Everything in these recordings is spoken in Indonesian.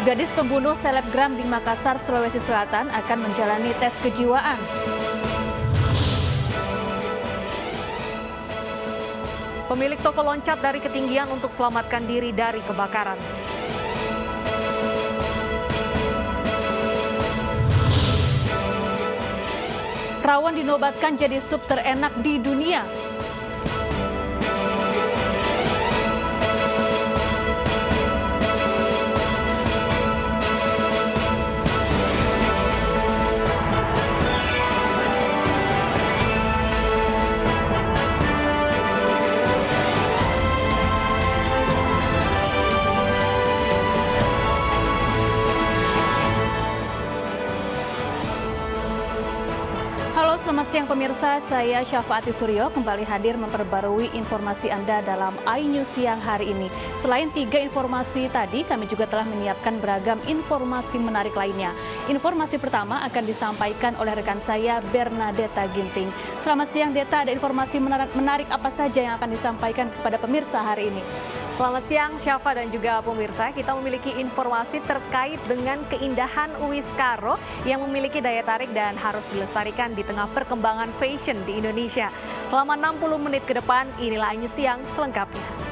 Gadis pembunuh selebgram di Makassar, Sulawesi Selatan akan menjalani tes kejiwaan. Pemilik toko loncat dari ketinggian untuk selamatkan diri dari kebakaran. Rawon dinobatkan jadi sup terenak di dunia. Halo, selamat siang pemirsa. Saya Syafaati Suryo kembali hadir memperbarui informasi Anda dalam iNews siang hari ini. Selain 3 informasi tadi, kami juga telah menyiapkan beragam informasi menarik lainnya. Informasi pertama akan disampaikan oleh rekan saya, Bernadetta Ginting. Selamat siang, Deta. Ada informasi menarik apa saja yang akan disampaikan kepada pemirsa hari ini? Selamat siang, Syafa dan juga pemirsa. Kita memiliki informasi terkait dengan keindahan Uwis Karo yang memiliki daya tarik dan harus dilestarikan di tengah perkembangan fashion di Indonesia. Selama 60 menit ke depan, inilah iNews Siang selengkapnya.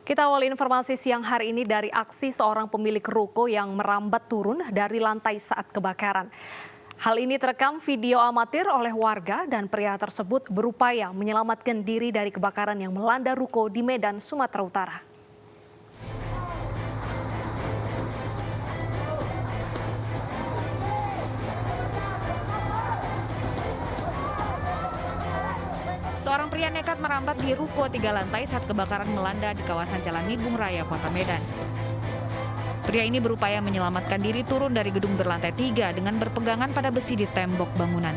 Kita awali informasi siang hari ini dari aksi seorang pemilik ruko yang merambat turun dari lantai saat kebakaran. Hal ini terekam video amatir oleh warga dan pria tersebut berupaya menyelamatkan diri dari kebakaran yang melanda ruko di Medan, Sumatera Utara. Seorang pria nekat merambat di ruko 3 lantai saat kebakaran melanda di kawasan Jalan Nibung Raya, Kota Medan. Pria ini berupaya menyelamatkan diri turun dari gedung berlantai 3 dengan berpegangan pada besi di tembok bangunan.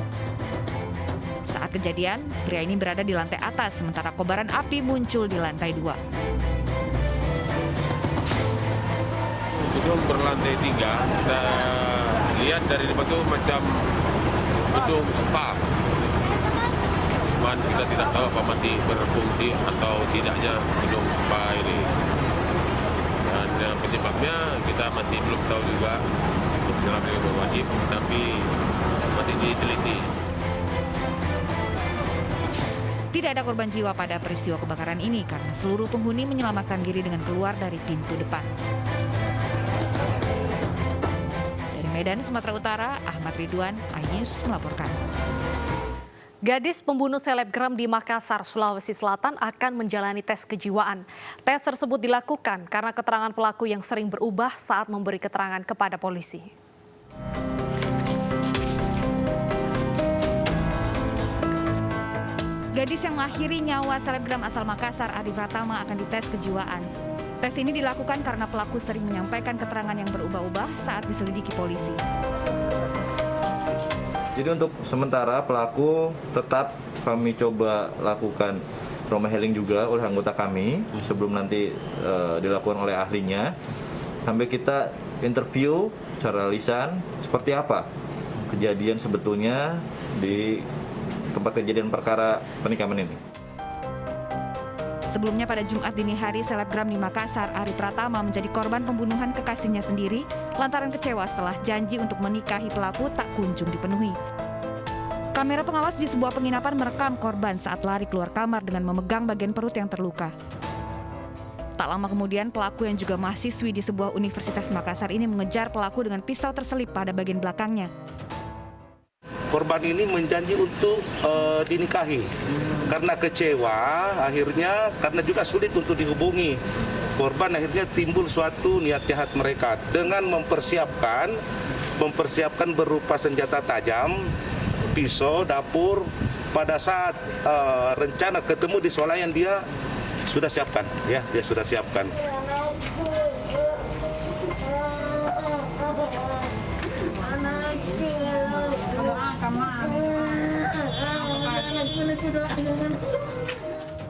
Saat kejadian, pria ini berada di lantai atas, sementara kobaran api muncul di lantai 2. Gedung berlantai 3, kita lihat dari depan itu macam gedung spa. Kita tidak tahu apa masih berfungsi atau tidaknya gedung spa ini. Dan penyebabnya kita masih belum tahu juga, untuk menyelamatkan yang wajib, tapi masih diteliti. Tidak ada korban jiwa pada peristiwa kebakaran ini karena seluruh penghuni menyelamatkan diri dengan keluar dari pintu depan. Dari Medan, Sumatera Utara, Ahmad Ridwan, iNews melaporkan. Gadis pembunuh selebgram di Makassar, Sulawesi Selatan akan menjalani tes kejiwaan. Tes tersebut dilakukan karena keterangan pelaku yang sering berubah saat memberi keterangan kepada polisi. Gadis yang mengakhiri nyawa selebgram asal Makassar, Adi Pratama, akan dites kejiwaan. Tes ini dilakukan karena pelaku sering menyampaikan keterangan yang berubah-ubah saat diselidiki polisi. Jadi untuk sementara pelaku tetap kami coba lakukan trauma healing juga oleh anggota kami sebelum nanti dilakukan oleh ahlinya. Sampai kita interview secara lisan seperti apa kejadian sebetulnya di tempat kejadian perkara penikaman ini. Sebelumnya pada Jumat dini hari, selebgram di Makassar, Ari Pratama, menjadi korban pembunuhan kekasihnya sendiri lantaran kecewa setelah janji untuk menikahi pelaku tak kunjung dipenuhi. Kamera pengawas di sebuah penginapan merekam korban saat lari keluar kamar dengan memegang bagian perut yang terluka. Tak lama kemudian, pelaku yang juga mahasiswi di sebuah universitas Makassar ini mengejar pelaku dengan pisau terselip pada bagian belakangnya. Korban ini menjanji untuk dinikahi. Karena kecewa, akhirnya karena juga sulit untuk dihubungi. Korban akhirnya timbul suatu niat jahat mereka dengan mempersiapkan berupa senjata tajam, pisau, dapur. Pada saat rencana ketemu di swalayan dia sudah siapkan, ya, dia sudah siapkan.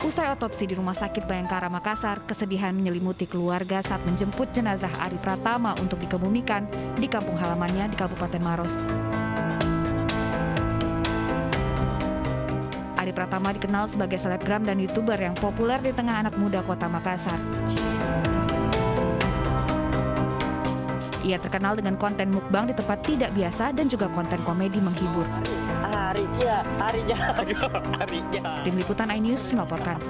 Usai otopsi di Rumah Sakit Bayangkara Makassar, kesedihan menyelimuti keluarga saat menjemput jenazah Ari Pratama untuk dikebumikan di kampung halamannya di Kabupaten Maros. Ari Pratama dikenal sebagai selebgram dan YouTuber yang populer di tengah anak muda kota Makassar. Ia terkenal dengan konten mukbang di tempat tidak biasa dan juga konten komedi menghibur. Tim Liputan iNews melaporkan.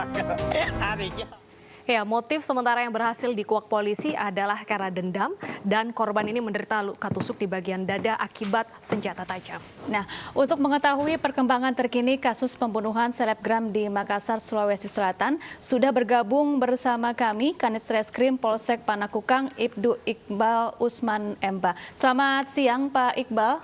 Ya, motif sementara yang berhasil dikuak polisi adalah karena dendam dan korban ini menderita luka tusuk di bagian dada akibat senjata tajam. Nah, untuk mengetahui perkembangan terkini kasus pembunuhan selebgram di Makassar, Sulawesi Selatan, sudah bergabung bersama kami Kanit Reskrim Polsek Panakukang Ibtu Iqbal Usman Emba. Selamat siang, Pak Iqbal.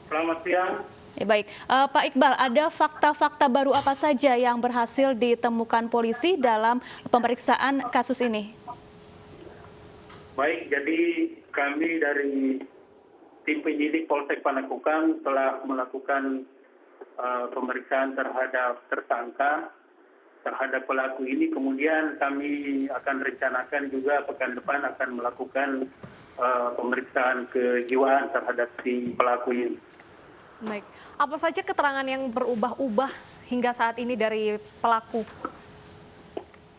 Selamat siang. Ya, baik, Pak Iqbal, ada fakta-fakta baru apa saja yang berhasil ditemukan polisi dalam pemeriksaan kasus ini? Baik, jadi kami dari tim penyidik Polsek Panakukang telah melakukan pemeriksaan terhadap tersangka, terhadap pelaku ini. Kemudian kami akan rencanakan juga pekan depan akan melakukan pemeriksaan kejiwaan terhadap si pelaku ini. Baik, apa saja keterangan yang berubah-ubah hingga saat ini dari pelaku?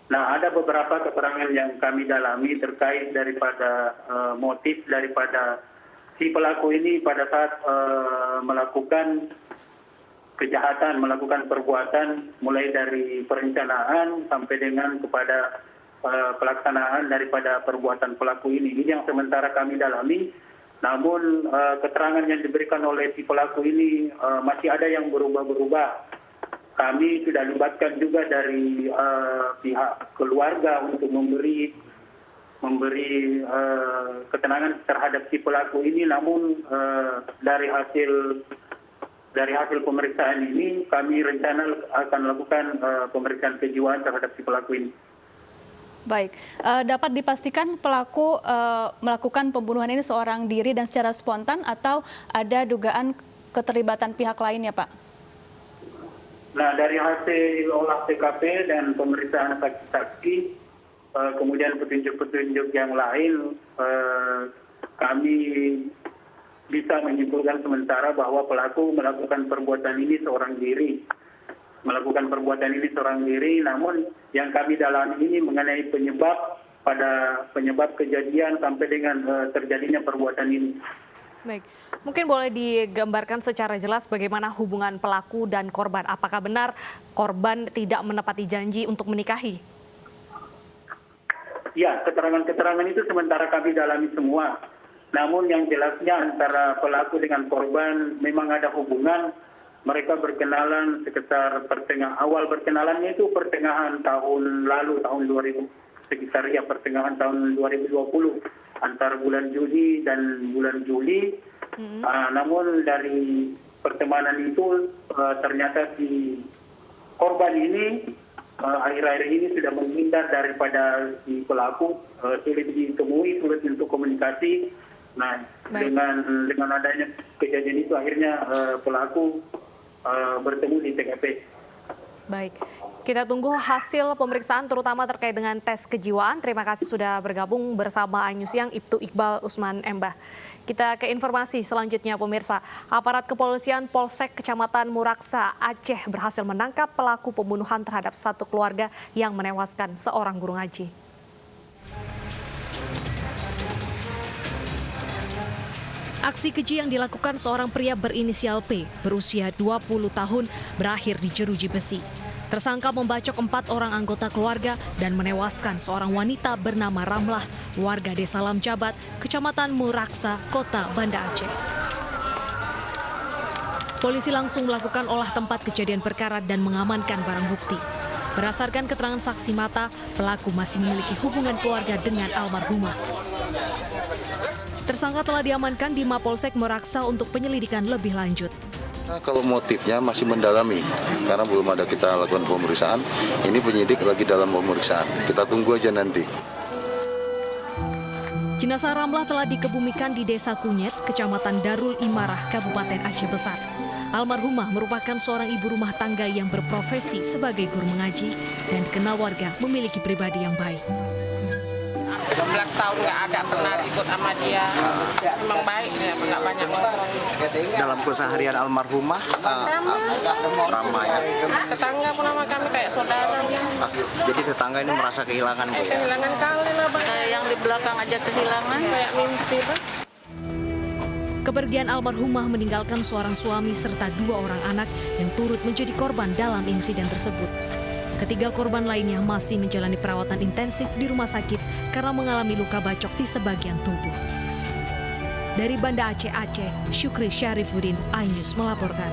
Nah, ada beberapa keterangan yang kami dalami terkait daripada motif daripada si pelaku ini pada saat melakukan kejahatan, melakukan perbuatan mulai dari perencanaan sampai dengan kepada pelaksanaan daripada perbuatan pelaku ini. Ini yang sementara kami dalami. Namun keterangan yang diberikan oleh si pelaku ini masih ada yang berubah-berubah. Kami sudah libatkan juga dari pihak keluarga untuk memberi keterangan terhadap si pelaku ini. Namun dari hasil pemeriksaan ini kami rencana akan melakukan pemeriksaan kejiwaan terhadap si pelaku ini. Baik, dapat dipastikan pelaku melakukan pembunuhan ini seorang diri dan secara spontan atau ada dugaan keterlibatan pihak lain ya, Pak? Nah, dari hasil olah TKP dan pemeriksaan saksi-saksi, kemudian petunjuk-petunjuk yang lain, kami bisa menyimpulkan sementara bahwa pelaku melakukan perbuatan ini seorang diri. Namun yang kami dalami ini mengenai penyebab kejadian sampai dengan terjadinya perbuatan ini. Baik, mungkin boleh digambarkan secara jelas bagaimana hubungan pelaku dan korban. Apakah benar korban tidak menepati janji untuk menikahi? Ya, keterangan-keterangan itu sementara kami dalami semua. Namun yang jelasnya antara pelaku dengan korban memang ada hubungan. Mereka berkenalan sekitar awal berkenalannya itu pertengahan tahun lalu, tahun 2000, sekitar ya pertengahan tahun 2020, antara bulan Juni dan bulan Juli. Namun dari pertemanan itu ternyata si korban ini akhir-akhir ini sudah menghindar daripada si pelaku, sulit ditemui, sulit untuk komunikasi. Nah, dengan adanya kejadian itu akhirnya pelaku bertemu di TKP. Baik, kita tunggu hasil pemeriksaan terutama terkait dengan tes kejiwaan. Terima kasih sudah bergabung bersama iNews Siang Ibtu Iqbal Usman Emba. Kita ke informasi selanjutnya pemirsa. Aparat kepolisian Polsek Kecamatan Muraksa, Aceh berhasil menangkap pelaku pembunuhan terhadap satu keluarga yang menewaskan seorang guru ngaji. Aksi keji yang dilakukan seorang pria berinisial P berusia 20 tahun berakhir di jeruji besi. Tersangka membacok 4 orang anggota keluarga dan menewaskan seorang wanita bernama Ramlah, warga Desa Lamjabat, Kecamatan Muraksa, Kota Banda Aceh. Polisi langsung melakukan olah tempat kejadian perkara dan mengamankan barang bukti. Berdasarkan keterangan saksi mata, pelaku masih memiliki hubungan keluarga dengan almarhumah. Tersangka telah diamankan di Mapolsek Muraksa untuk penyelidikan lebih lanjut. Nah, kalau motifnya masih mendalami, karena belum ada kita lakukan pemeriksaan, ini penyidik lagi dalam pemeriksaan. Kita tunggu aja nanti. Jenazah Ramlah telah dikebumikan di Desa Kunyet, Kecamatan Darul Imarah, Kabupaten Aceh Besar. Almarhumah merupakan seorang ibu rumah tangga yang berprofesi sebagai guru mengaji dan dikenal warga memiliki pribadi yang baik. 12 tahun nggak ada pernah ikut sama dia. Memang baik dia, nggak banyak ngomong. Dalam keseharian almarhumah ramai ya. Tetangga pun sama kami kayak saudara. Jadi tetangga ini merasa kehilangan Bu ya? Kehilangan kali lah Bang. Kayak yang di belakang aja kehilangan. Kayak mimpi Bang. Kepergian almarhumah meninggalkan seorang suami serta 2 orang anak yang turut menjadi korban dalam insiden tersebut. Ketiga korban lainnya masih menjalani perawatan intensif di rumah sakit karena mengalami luka bacok di sebagian tubuh. Dari Banda Aceh, Syukri Syarifuddin, iNews melaporkan.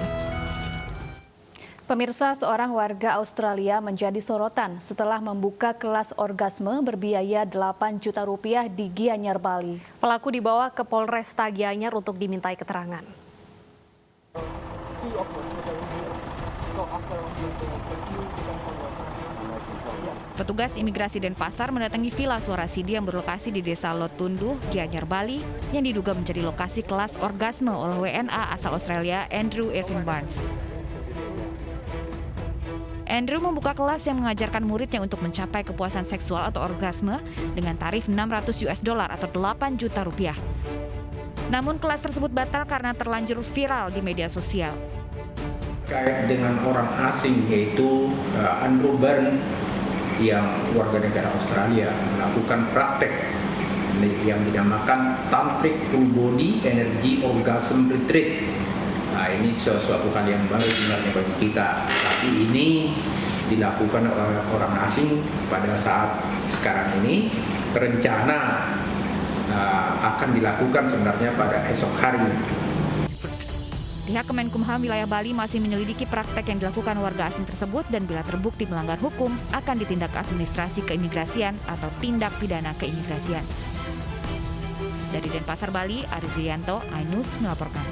Pemirsa, seorang warga Australia menjadi sorotan setelah membuka kelas orgasme berbiaya 8 juta rupiah di Gianyar, Bali. Pelaku dibawa ke Polresta Gianyar untuk dimintai keterangan. Petugas imigrasi Denpasar mendatangi Villa Suarasidi yang berlokasi di Desa Lotunduh, Gianyar, Bali, yang diduga menjadi lokasi kelas orgasme oleh WNA asal Australia, Andrew Irving Barnes. Andrew membuka kelas yang mengajarkan muridnya untuk mencapai kepuasan seksual atau orgasme dengan tarif $600 atau 8 juta rupiah. Namun kelas tersebut batal karena terlanjur viral di media sosial. Terkait dengan orang asing yaitu Andrew Barnes yang warga negara Australia melakukan praktek yang dinamakan Tantric Full Body Energy Orgasm Retreat. Nah, ini sesuatu hal yang baru sebenarnya bagi kita, tapi ini dilakukan oleh orang asing pada saat sekarang ini. Rencana akan dilakukan sebenarnya pada esok hari. Pihak Kemenkumham wilayah Bali masih menyelidiki praktek yang dilakukan warga asing tersebut dan bila terbukti melanggar hukum akan ditindak administrasi keimigrasian atau tindak pidana keimigrasian. Dari Denpasar, Bali, Aris Dianto, iNews melaporkan.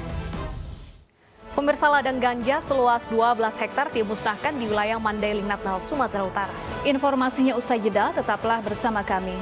Pemirsa, ladang ganja seluas 12 hektar dimusnahkan di wilayah Mandailing Natal, Sumatera Utara. Informasinya usai jeda, tetaplah bersama kami.